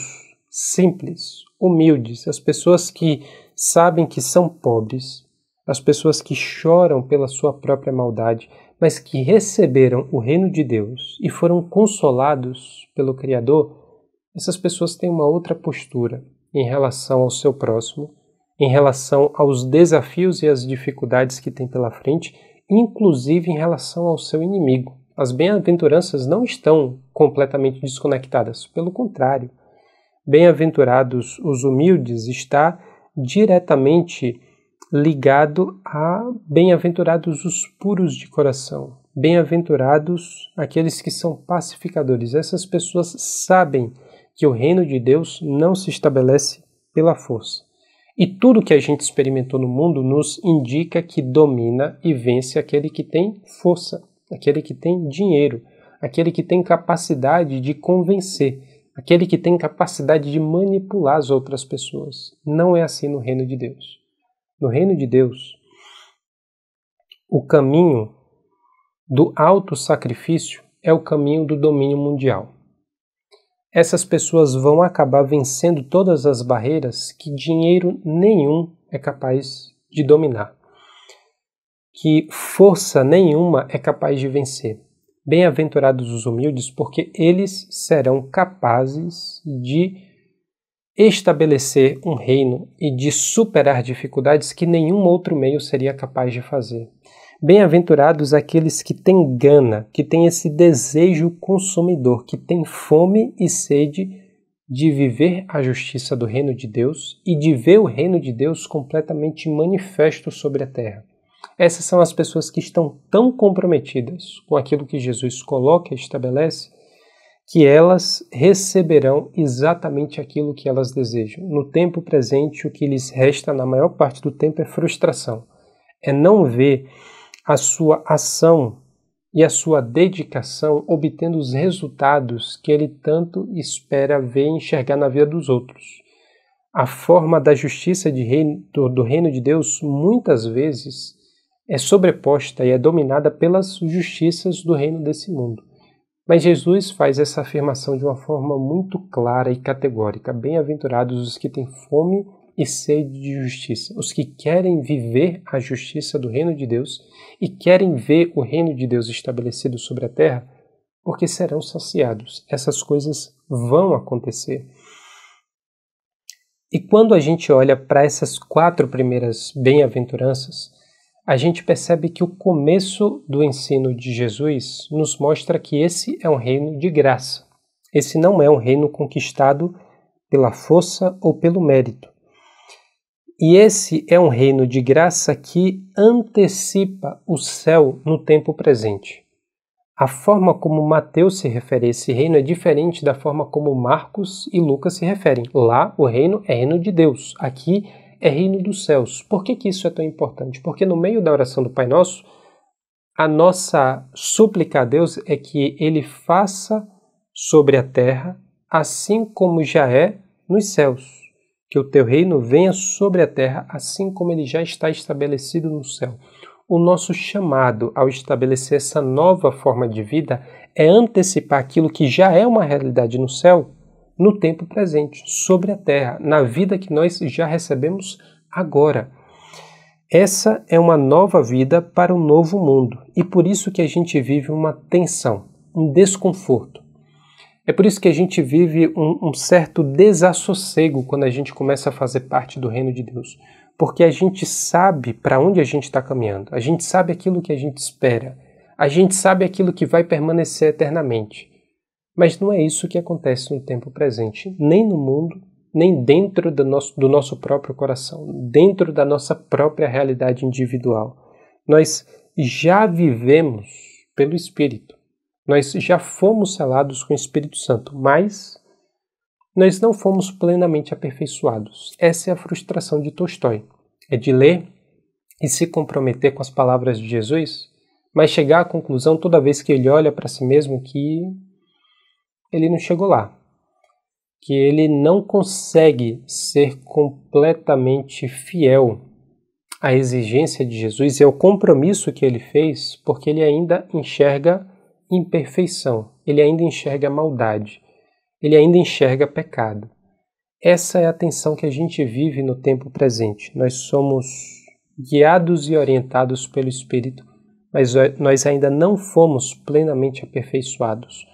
simples, humildes, as pessoas que sabem que são pobres, as pessoas que choram pela sua própria maldade, mas que receberam o reino de Deus e foram consolados pelo Criador, essas pessoas têm uma outra postura. em relação ao seu próximo, em relação aos desafios e às dificuldades que tem pela frente, inclusive em relação ao seu inimigo. As bem-aventuranças não estão completamente desconectadas, pelo contrário. Bem-aventurados os humildes está diretamente ligado a bem-aventurados os puros de coração, bem-aventurados aqueles que são pacificadores. Essas pessoas sabem que o reino de Deus não se estabelece pela força. E tudo que a gente experimentou no mundo nos indica que domina e vence aquele que tem força, aquele que tem dinheiro, aquele que tem capacidade de convencer, aquele que tem capacidade de manipular as outras pessoas. Não é assim no reino de Deus. No reino de Deus, o caminho do autossacrifício é o caminho do domínio mundial. Essas pessoas vão acabar vencendo todas as barreiras que dinheiro nenhum é capaz de dominar, que força nenhuma é capaz de vencer. Bem-aventurados os humildes, porque eles serão capazes de estabelecer um reino e de superar dificuldades que nenhum outro meio seria capaz de fazer. Bem-aventurados aqueles que têm gana, que têm esse desejo consumidor, que têm fome e sede de viver a justiça do reino de Deus e de ver o reino de Deus completamente manifesto sobre a terra. Essas são as pessoas que estão tão comprometidas com aquilo que Jesus coloca e estabelece, que elas receberão exatamente aquilo que elas desejam. No tempo presente, o que lhes resta na maior parte do tempo é frustração. É não ver a sua ação e a sua dedicação obtendo os resultados que ele tanto espera ver e enxergar na vida dos outros. A forma da justiça do reino de Deus muitas vezes é sobreposta e é dominada pelas justiças do reino desse mundo. Mas Jesus faz essa afirmação de uma forma muito clara e categórica. Bem-aventurados os que têm fome e sede de justiça, os que querem viver a justiça do reino de Deus e querem ver o reino de Deus estabelecido sobre a terra, porque serão saciados. Essas coisas vão acontecer. E quando a gente olha para essas 4 primeiras bem-aventuranças, a gente percebe que o começo do ensino de Jesus nos mostra que esse é um reino de graça. Esse não é um reino conquistado pela força ou pelo mérito. E esse é um reino de graça que antecipa o céu no tempo presente. A forma como Mateus se refere a esse reino é diferente da forma como Marcos e Lucas se referem. Lá o reino é reino de Deus, aqui é reino dos céus. Por que isso é tão importante? Porque no meio da oração do Pai Nosso, a nossa súplica a Deus é que Ele faça sobre a terra assim como já é nos céus. Que o teu reino venha sobre a terra assim como ele já está estabelecido no céu. O nosso chamado ao estabelecer essa nova forma de vida é antecipar aquilo que já é uma realidade no céu, no tempo presente, sobre a terra, na vida que nós já recebemos agora. Essa é uma nova vida para um novo mundo e por isso que a gente vive uma tensão, um desconforto. É por isso que a gente vive um certo desassossego quando a gente começa a fazer parte do reino de Deus. Porque a gente sabe para onde a gente está caminhando, a gente sabe aquilo que a gente espera, a gente sabe aquilo que vai permanecer eternamente. Mas não é isso que acontece no tempo presente, nem no mundo, nem dentro do nosso próprio coração, dentro da nossa própria realidade individual. Nós já vivemos pelo Espírito. Nós já fomos selados com o Espírito Santo, mas nós não fomos plenamente aperfeiçoados. Essa é a frustração de Tolstói. É de ler e se comprometer com as palavras de Jesus, mas chegar à conclusão toda vez que ele olha para si mesmo que ele não chegou lá. Que ele não consegue ser completamente fiel à exigência de Jesus e ao compromisso que ele fez, porque ele ainda enxerga imperfeição, ele ainda enxerga maldade, ele ainda enxerga pecado. Essa é a tensão que a gente vive no tempo presente. Nós somos guiados e orientados pelo Espírito, mas nós ainda não fomos plenamente aperfeiçoados.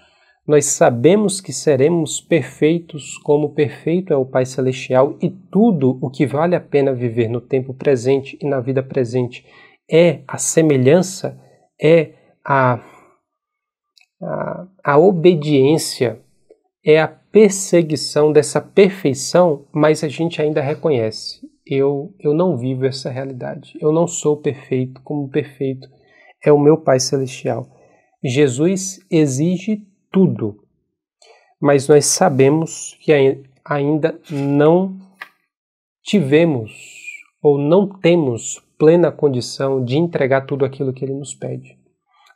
Nós sabemos que seremos perfeitos como perfeito é o Pai Celestial, e tudo o que vale a pena viver no tempo presente e na vida presente é a semelhança, é a obediência, é a perseguição dessa perfeição, mas a gente ainda reconhece. Eu não vivo essa realidade. Eu não sou perfeito como perfeito é o meu Pai Celestial. Jesus exige tudo, mas nós sabemos que ainda não tivemos ou não temos plena condição de entregar tudo aquilo que Ele nos pede.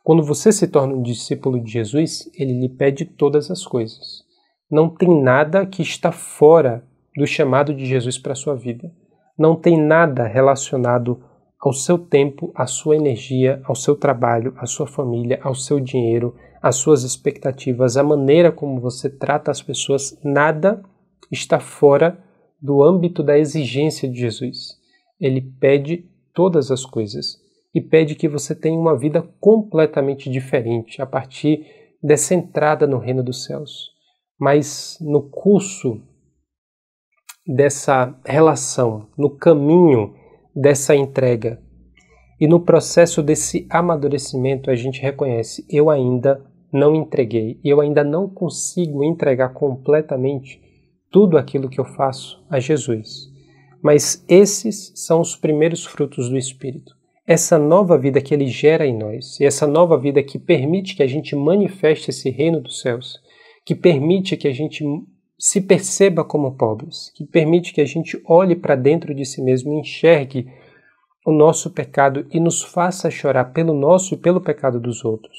Quando você se torna um discípulo de Jesus, Ele lhe pede todas as coisas. Não tem nada que está fora do chamado de Jesus para a sua vida. Não tem nada relacionado ao seu tempo, à sua energia, ao seu trabalho, à sua família, ao seu dinheiro, às suas expectativas, à maneira como você trata as pessoas. Nada está fora do âmbito da exigência de Jesus. Ele pede todas as coisas e pede que você tenha uma vida completamente diferente a partir dessa entrada no reino dos céus. Mas no curso dessa relação, no caminho dessa entrega e no processo desse amadurecimento, a gente reconhece: eu ainda não entreguei, eu ainda não consigo entregar completamente tudo aquilo que eu faço a Jesus. Mas esses são os primeiros frutos do Espírito. Essa nova vida que Ele gera em nós, e essa nova vida que permite que a gente manifeste esse reino dos céus, que permite que a gente se perceba como pobres, que permite que a gente olhe para dentro de si mesmo e enxergue o nosso pecado e nos faça chorar pelo nosso e pelo pecado dos outros.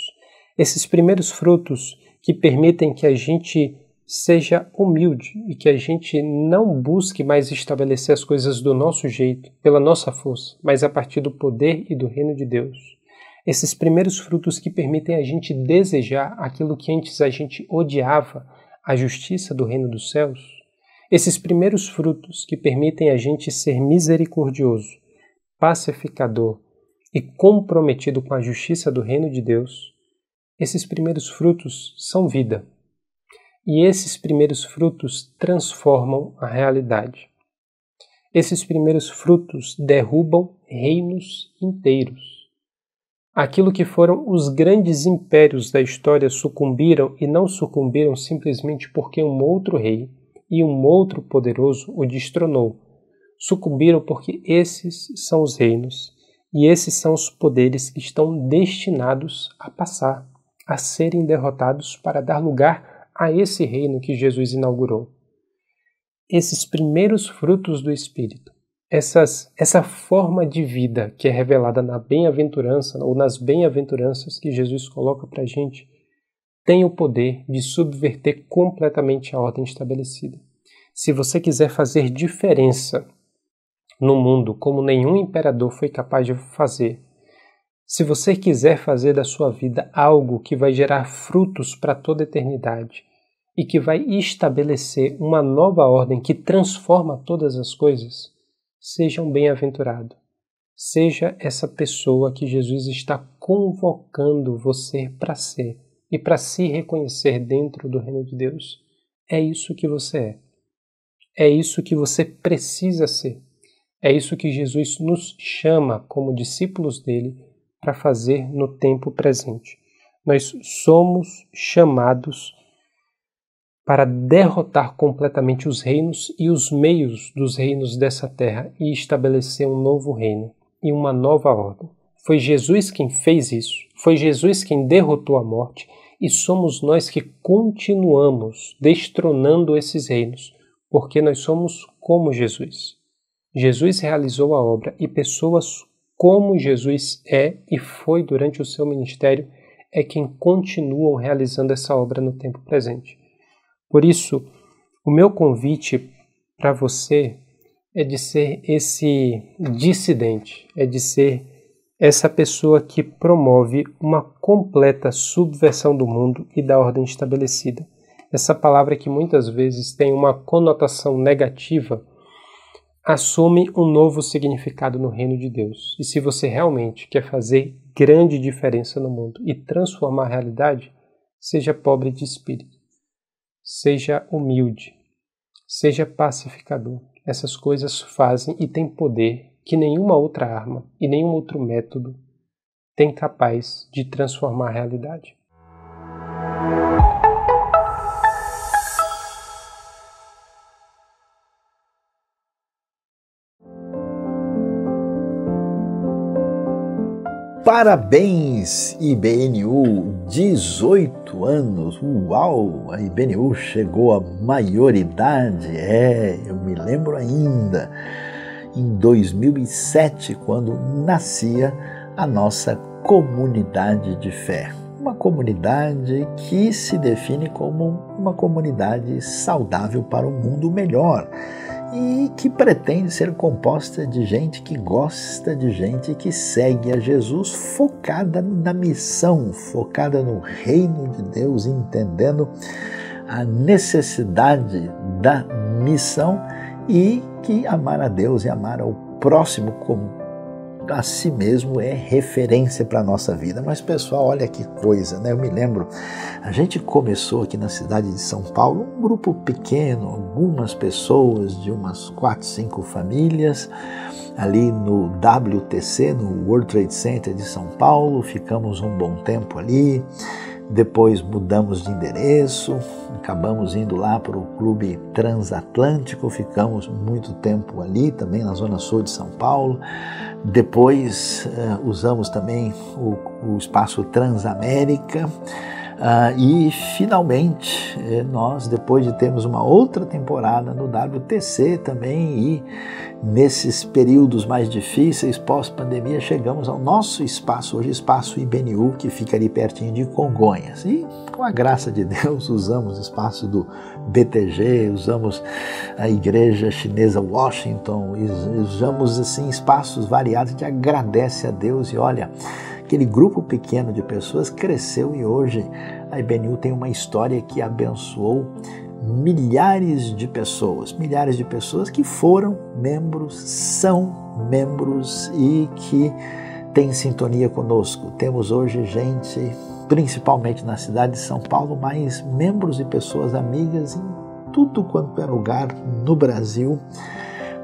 Esses primeiros frutos que permitem que a gente seja humilde e que a gente não busque mais estabelecer as coisas do nosso jeito, pela nossa força, mas a partir do poder e do reino de Deus. Esses primeiros frutos que permitem a gente desejar aquilo que antes a gente odiava, a justiça do reino dos céus. Esses primeiros frutos que permitem a gente ser misericordioso, pacificador e comprometido com a justiça do reino de Deus. Esses primeiros frutos são vida. E esses primeiros frutos transformam a realidade. Esses primeiros frutos derrubam reinos inteiros. Aquilo que foram os grandes impérios da história sucumbiram, e não sucumbiram simplesmente porque um outro rei e um outro poderoso o destronou. Sucumbiram porque esses são os reinos e esses são os poderes que estão destinados a passar, a serem derrotados para dar lugar a esse reino que Jesus inaugurou. Esses primeiros frutos do Espírito, essa forma de vida que é revelada na bem-aventurança ou nas bem-aventuranças que Jesus coloca para a gente, tem o poder de subverter completamente a ordem estabelecida. Se você quiser fazer diferença no mundo como nenhum imperador foi capaz de fazer, se você quiser fazer da sua vida algo que vai gerar frutos para toda a eternidade e que vai estabelecer uma nova ordem que transforma todas as coisas, seja um bem-aventurado. Seja essa pessoa que Jesus está convocando você para ser e para se reconhecer dentro do reino de Deus. É isso que você é. É isso que você precisa ser. É isso que Jesus nos chama como discípulos dele para fazer no tempo presente. Nós somos chamados para derrotar completamente os reinos e os meios dos reinos dessa terra e estabelecer um novo reino e uma nova ordem. Foi Jesus quem fez isso, foi Jesus quem derrotou a morte e somos nós que continuamos destronando esses reinos, porque nós somos como Jesus. Jesus realizou a obra e pessoas como Jesus é e foi durante o seu ministério é quem continuam realizando essa obra no tempo presente. Por isso, o meu convite para você é de ser esse dissidente, é de ser essa pessoa que promove uma completa subversão do mundo e da ordem estabelecida. Essa palavra que muitas vezes tem uma conotação negativa, assume um novo significado no reino de Deus. E se você realmente quer fazer grande diferença no mundo e transformar a realidade, seja pobre de espírito, seja humilde, seja pacificador. Essas coisas fazem e têm poder que nenhuma outra arma e nenhum outro método tem capaz de transformar a realidade. Parabéns, IBNU, 18 anos, uau, a IBNU chegou à maioridade, eu me lembro ainda, em 2007, quando nascia a nossa comunidade de fé. Uma comunidade que se define como uma comunidade saudável para um mundo melhor e que pretende ser composta de gente que gosta de gente que segue a Jesus, focada na missão, focada no reino de Deus, entendendo a necessidade da missão e que amar a Deus e amar ao próximo como a si mesmo é referência para a nossa vida. Mas pessoal, olha que coisa, né? Eu me lembro, a gente começou aqui na cidade de São Paulo, um grupo pequeno, algumas pessoas de umas 4, 5 famílias, ali no WTC, no World Trade Center de São Paulo, ficamos um bom tempo ali, depois mudamos de endereço, acabamos indo lá para o Clube Transatlântico, ficamos muito tempo ali, também na Zona Sul de São Paulo. Depois usamos também o espaço Transamérica e finalmente nós, depois de termos uma outra temporada no WTC também e nesses períodos mais difíceis pós-pandemia, chegamos ao nosso espaço, hoje espaço IBNU, que fica ali pertinho de Congonhas. E com a graça de Deus usamos o espaço do BTG, usamos a igreja chinesa Washington, usamos assim espaços variados. A gente agradece a Deus e olha, aquele grupo pequeno de pessoas cresceu e hoje a IBNU tem uma história que abençoou milhares de pessoas que foram membros, são membros e que têm sintonia conosco. Temos hoje gente, principalmente na cidade de São Paulo, mas membros e pessoas amigas em tudo quanto é lugar no Brasil,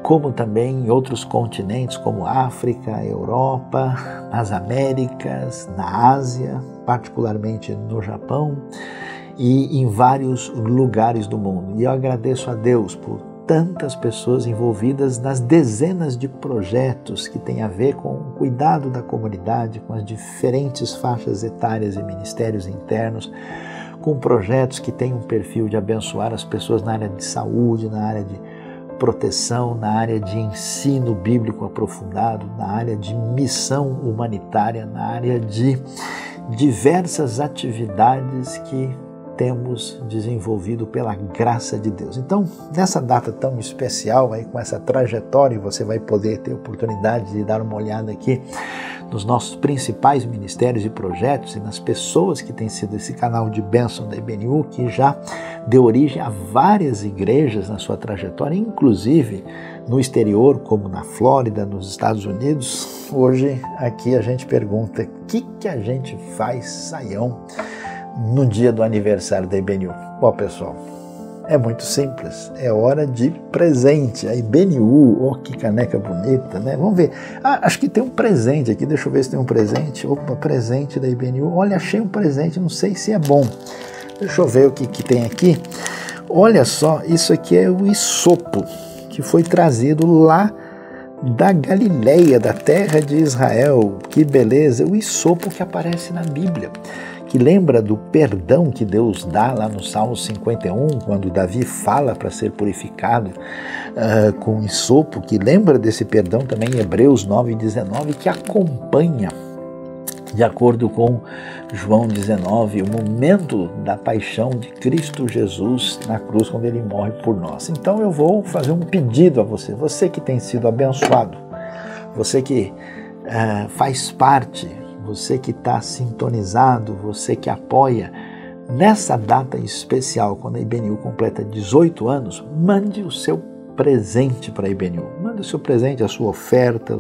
como também em outros continentes, como África, Europa, nas Américas, na Ásia, particularmente no Japão e em vários lugares do mundo. E eu agradeço a Deus por tantas pessoas envolvidas nas dezenas de projetos que têm a ver com o cuidado da comunidade, com as diferentes faixas etárias e ministérios internos, com projetos que têm um perfil de abençoar as pessoas na área de saúde, na área de proteção, na área de ensino bíblico aprofundado, na área de missão humanitária, na área de diversas atividades que temos desenvolvido pela graça de Deus. Então, nessa data tão especial, aí, com essa trajetória, você vai poder ter oportunidade de dar uma olhada aqui nos nossos principais ministérios e projetos e nas pessoas que têm sido esse canal de bênção da IBNU, que já deu origem a várias igrejas na sua trajetória, inclusive no exterior, como na Flórida, nos Estados Unidos. Hoje, aqui a gente pergunta, o que a gente faz, Saião, no dia do aniversário da IBNU? Bom, pessoal, é muito simples, é hora de presente. A IBNU, oh, que caneca bonita, né? Vamos ver, acho que tem um presente aqui, deixa eu ver se tem um presente. Opa, presente da IBNU, olha, achei um presente, não sei se é bom. Deixa eu ver o que tem aqui. Olha só, isso aqui é o isopo, que foi trazido lá da Galileia, da terra de Israel. Que beleza, o isopo que aparece na Bíblia, que lembra do perdão que Deus dá lá no Salmo 51, quando Davi fala para ser purificado com isopo, que lembra desse perdão também em Hebreus 9:19, que acompanha, de acordo com João 19, o momento da paixão de Cristo Jesus na cruz, quando ele morre por nós. Então eu vou fazer um pedido a você, você que tem sido abençoado, você que faz parte, você que está sintonizado, você que apoia, nessa data especial, quando a IBNU completa 18 anos, mande o seu presente para a IBNU. Mande o seu presente, a sua oferta, a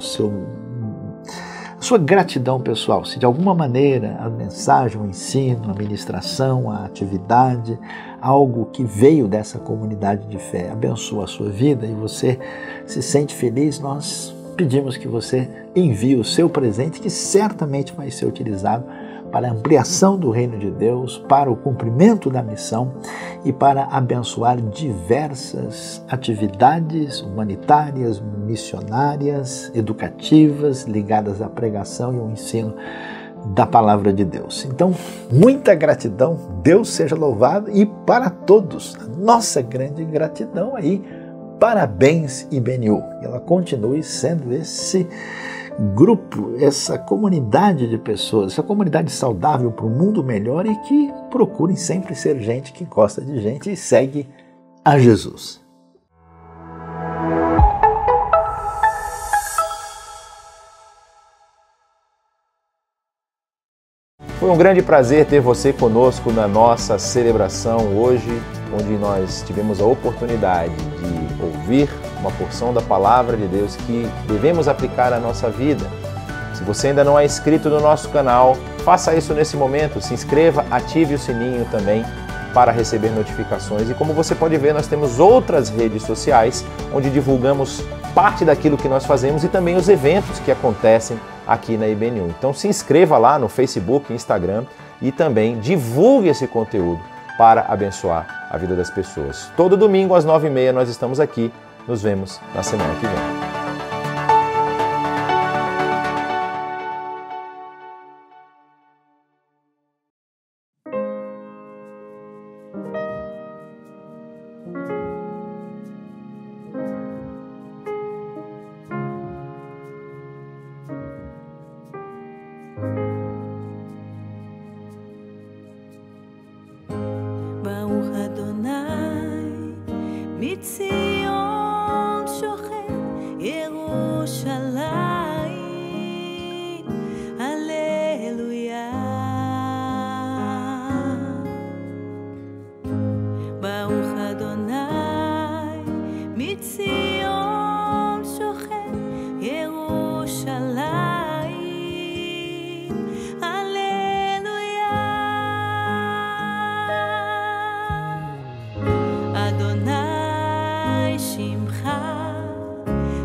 Sua gratidão pessoal, se de alguma maneira a mensagem, o ensino, a ministração, a atividade, algo que veio dessa comunidade de fé abençoa a sua vida e você se sente feliz, nós pedimos que você envie o seu presente, que certamente vai ser utilizado para a ampliação do reino de Deus, para o cumprimento da missão e para abençoar diversas atividades humanitárias, missionárias, educativas, ligadas à pregação e ao ensino da palavra de Deus. Então, muita gratidão, Deus seja louvado e para todos, a nossa grande gratidão aí, parabéns IBNU. Ela continue sendo esse grupo, essa comunidade de pessoas, essa comunidade saudável para um mundo melhor e que procurem sempre ser gente que gosta de gente e segue a Jesus. Foi um grande prazer ter você conosco na nossa celebração hoje, onde nós tivemos a oportunidade de ouvir uma porção da Palavra de Deus que devemos aplicar à nossa vida. Se você ainda não é inscrito no nosso canal, faça isso nesse momento, se inscreva, ative o sininho também para receber notificações. E como você pode ver, nós temos outras redes sociais onde divulgamos parte daquilo que nós fazemos e também os eventos que acontecem aqui na IBNU. Então se inscreva lá no Facebook, Instagram e também divulgue esse conteúdo para abençoar a vida das pessoas. Todo domingo às 9h30 nós estamos aqui. Nos vemos na semana que vem. מציון שוכן ירושלים, הללויה. ברוך אדוני מציון שוכן ירושלים, הללויה. אדוני שמך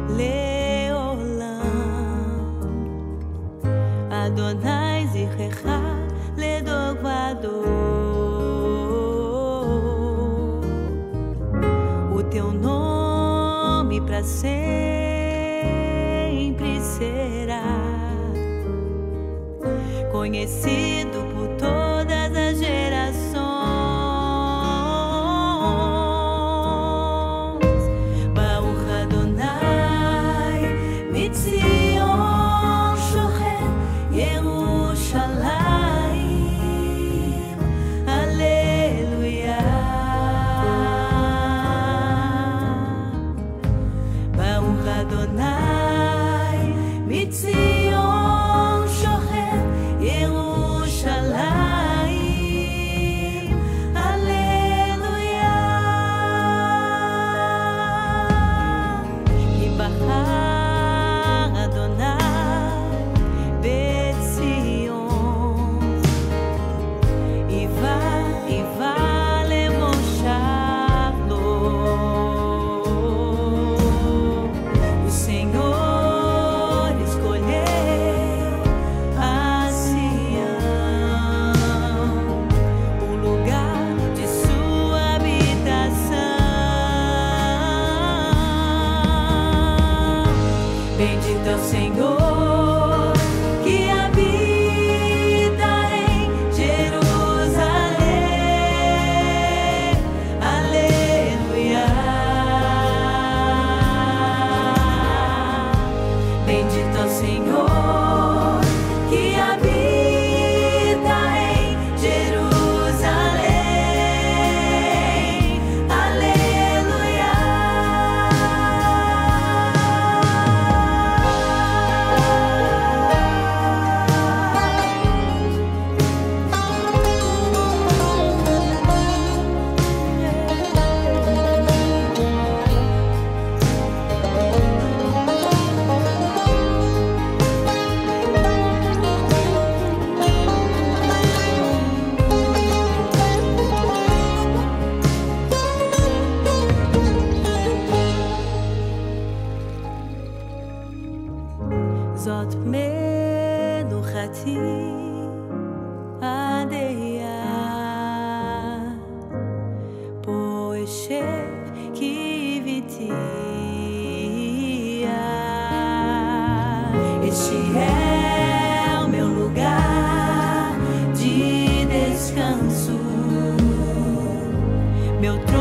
לעולם, אדוני זכרך לדור ודור, o teu nome para sempre será conhecido por todas as gerações. ציון שוכן ירושלים, הללויה. ברוך אדוני מציון שוכן ירושלים, הללויה. יבחר bendito é o Senhor que habita em Jerusalém, aleluia. Bendito é o Senhor que habita em Jerusalém, aleluia. descanso. Meu trono